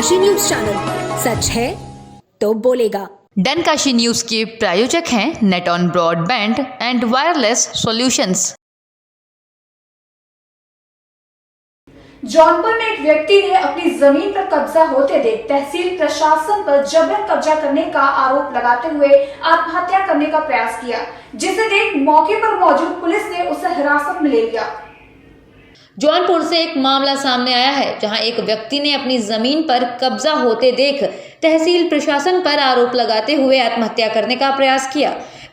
Kashi news channel, सच है तो बोलेगा। डन काशी न्यूज के प्रायोजक हैं net on broadband and wireless solutions. Jaunpur में एक व्यक्ति ने अपनी जमीन पर कब्जा होते देख तहसील प्रशासन पर जबरन कब्जा करने का आरोप लगाते हुए आत्महत्या करने का प्रयास किया, जिसे देख मौके पर मौजूद पुलिस ने उसे हिरासत में ले लिया। जौनपुर से एक मामला सामने आया है, जहां एक व्यक्ति ने अपनी जमीन पर कब्जा होते देख तहसील प्रशासन पर आरोप लगाते हुए आत्महत्या करने का प्रयास किया।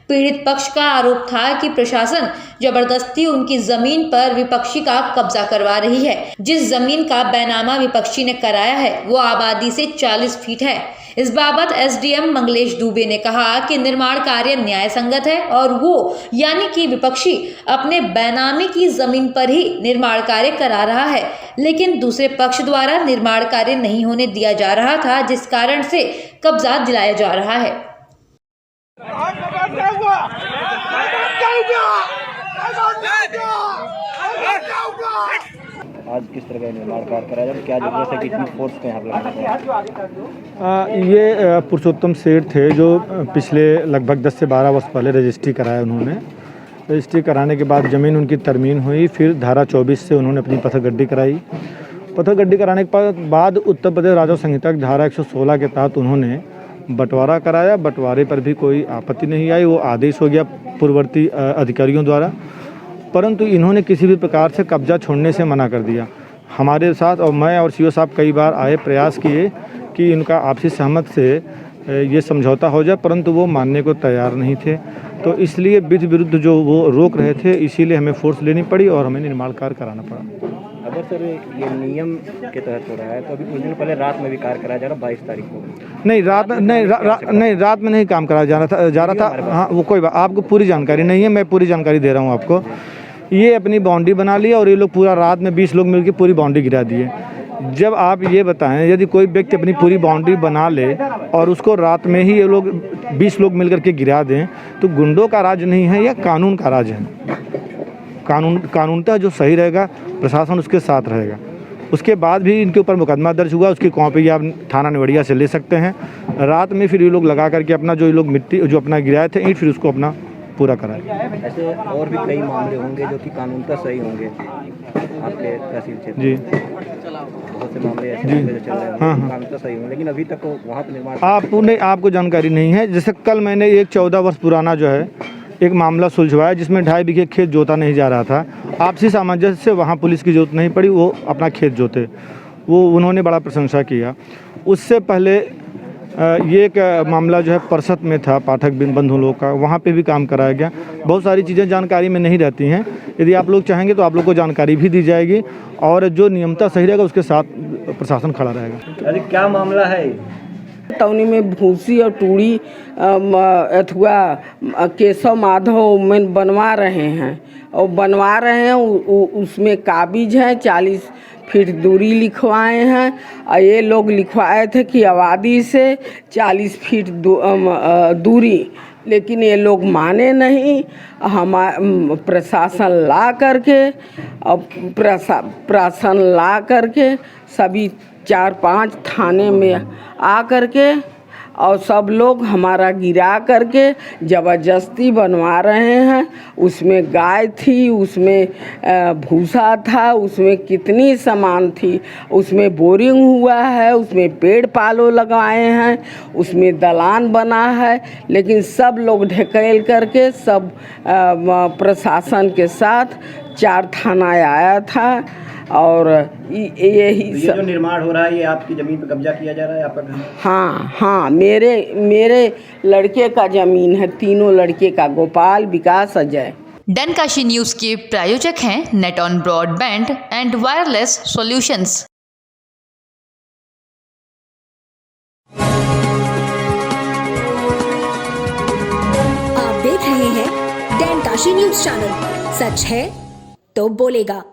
पीड़ित पक्ष का आरोप था कि प्रशासन जबरदस्ती उनकी जमीन पर विपक्षी का कब्जा करवा रही है। जिस जमीन का बैनामा विपक्षी ने कराया है वो आबादी से 40 फीट है। इस बाबत एसडीएम मंगलेश दुबे ने कहा कि निर्माण कार्य न्याय संगत है और वो यानी कि विपक्षी अपने बैनामे की जमीन पर ही निर्माण कार्य करा रहा है, लेकिन दूसरे पक्ष द्वारा निर्माण कार्य नहीं होने दिया जा रहा था, जिस कारण से कब्जा दिलाया जा रहा है। आज किस तरह का निर्माण कार्य कराया जाए, क्या जरूरत है कि इतनी फोर्स को यहाँ पर? ये पुरुषोत्तम सेठ थे जो पिछले लगभग 10 से 12 वर्ष पहले रजिस्ट्री कराया। उन्होंने रजिस्ट्री कराने के बाद ज़मीन उनकी तरमीन हुई, फिर धारा 24 से उन्होंने अपनी पत्थरगड्डी कराई। पत्थरगड्डी कराने के बाद उत्तर प्रदेश राजस्व संहिता की धारा 116 के तहत उन्होंने बंटवारा कराया। बंटवारे पर भी कोई आपत्ति नहीं आई, वो आदेश हो गया पूर्ववर्ती अधिकारियों द्वारा, परंतु इन्होंने किसी भी प्रकार से कब्जा छोड़ने से मना कर दिया। हमारे साथ और मैं और सीओ साहब कई बार आए, प्रयास किए कि इनका आपसी सहमत से ये समझौता हो जाए, परंतु वो मानने को तैयार नहीं थे। तो इसलिए विधि विरुद्ध जो वो रोक रहे थे, इसीलिए हमें फोर्स लेनी पड़ी और हमें निर्माण कार्य कराना पड़ा। अगर सर ये नियम के तहत हो रहा है तो अभी कुछ दिन पहले रात में भी कार्य कराया जा रहा, 22 तारीख को। नहीं, रात में नहीं काम कराया जा रहा था। हाँ, वो कोई बात, आपको पूरी जानकारी नहीं है, मैं पूरी जानकारी दे रहा हूँ आपको। ये अपनी बाउंड्री बना लिया और ये लोग पूरा रात में 20 लोग मिलकर पूरी बाउंड्री गिरा दिए। जब आप ये बताएं, यदि कोई व्यक्ति अपनी पूरी बाउंड्री बना ले और उसको रात में ही ये लोग 20 लोग मिलकर के गिरा दें, तो गुंडों का राज नहीं है, यह कानून का राज है। कानूनतः जो सही रहेगा, प्रशासन उसके साथ रहेगा। उसके बाद भी इनके ऊपर मुकदमा दर्ज हुआ, उसकी कॉपी आप थाना निवड़िया से ले सकते हैं। रात में फिर ये लोग लगा करके अपना जो ये लोग मिट्टी जो अपना गिराए थे ईंट, फिर उसको अपना पूरा कराए। ऐसे और भी कई मामले होंगे जो कि कानूनतः सही होंगे आपके तहसील क्षेत्र? जी, बहुत से मामले ऐसे जी, जो चल रहे हैं कानूनतः सही होंगे, लेकिन अभी तक वहाँ पर निर्माण आपको जानकारी नहीं है। जैसे कल मैंने एक 14 वर्ष पुराना जो है एक मामला सुलझवाया, जिसमें 2.5 बीघे खेत जोता नहीं जा रहा था। आपसी सामंजस्य से वहाँ पुलिस की जरूरत नहीं पड़ी, वो अपना खेत जोते, वो उन्होंने बड़ा प्रशंसा किया। उससे पहले ये एक मामला जो है परसत में था, पाठक बंधु लोग का, वहाँ पे भी काम कराया गया। बहुत सारी चीज़ें जानकारी में नहीं रहती हैं, यदि आप लोग चाहेंगे तो आप लोग को जानकारी भी दी जाएगी और जो नियमता सही रहेगा उसके साथ प्रशासन खड़ा रहेगा। अरे क्या मामला है? टौनी में भूसी और टूड़ी अथवा केशव माधव में बनवा रहे हैं और बनवा रहे हैं उसमें काबिज है, 40 फीट दूरी लिखवाए हैं। और ये लोग लिखवाए थे कि आबादी से 40 फीट दूरी, लेकिन ये लोग माने नहीं। प्रशासन ला करके और प्रशासन ला करके सभी 4-5 थाने में आ करके और सब लोग हमारा गिरा करके ज़बरदस्ती बनवा रहे हैं। उसमें गाय थी, उसमें भूसा था, उसमें कितनी सामान थी, उसमें बोरिंग हुआ है, उसमें पेड़ पालो लगाए हैं, उसमें दलान बना है, लेकिन सब लोग ढकेल करके सब प्रशासन के साथ 4 थाना आया था। और यही ये जो निर्माण हो रहा है, ये आपकी ज़मीन पर कब्जा किया जा रहा है आपका घर? हाँ, मेरे लड़के का ज़मीन है, तीनों लड़के का, गोपाल, विकास, अजय। डन काशी न्यूज के प्रायोजक हैं net on broadband and wireless solutions. आप देख रहे हैं डन काशी न्यूज चैनल, सच है तो बोलेगा।